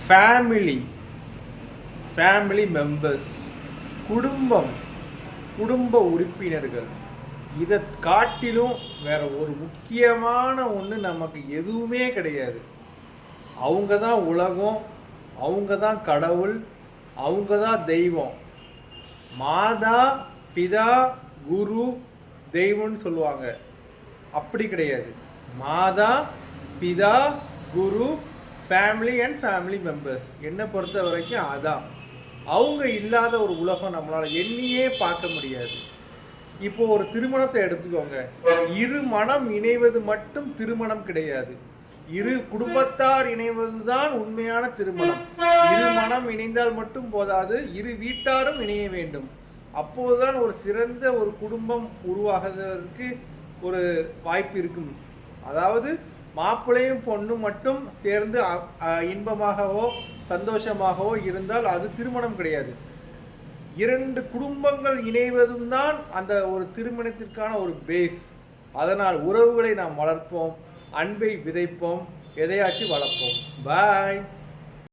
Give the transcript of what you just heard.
Family family members, குடும்பம், குடும்ப உறுப்பினர்கள், இதை காட்டிலும் வேற ஒரு முக்கியமான ஒன்று நமக்கு எதுவுமே கிடையாது. அவங்க தான் உலகம், அவங்க தான் கடவுள், அவங்க தான் தெய்வம். மாதா பிதா குரு தெய்வம்னு சொல்லுவாங்க, அப்படி கிடையாது. மாதா பிதா குரு ஃபேமிலி அண்ட் ஃபேமிலி மெம்பர்ஸ், என்னை பொறுத்த வரைக்கும் அதான். அவங்க இல்லாத ஒரு உலகம் நம்மளால் எண்ணியே பார்க்க முடியாது. இப்போ ஒரு திருமணத்தை எடுத்துக்கோங்க. இரு மனம் இணைவது மட்டும் திருமணம் கிடையாது. இரு குடும்பத்தார் இணைவது தான் உண்மையான திருமணம். இரு மனம் இணைந்தால் மட்டும் போதாது, இரு வீட்டாரும் இணைய வேண்டும். அப்போதுதான் ஒரு சிறந்த ஒரு குடும்பம் உருவாகுவதற்கு ஒரு வாய்ப்பு இருக்கும். அதாவது மாப்பிள்ளையும் பொண்ணும் மட்டும் சேர்ந்து இன்பமாகவோ சந்தோஷமாகவோ இருந்தால் அது திருமணம் கிடையாது. இரண்டு குடும்பங்கள் இணைவதும் தான் அந்த ஒரு திருமணத்திற்கான ஒரு பேஸ். அதனால் உறவுகளை நாம் வளர்ப்போம், அன்பை விதைப்போம், எதையாச்சும் வளர்ப்போம். பாய்.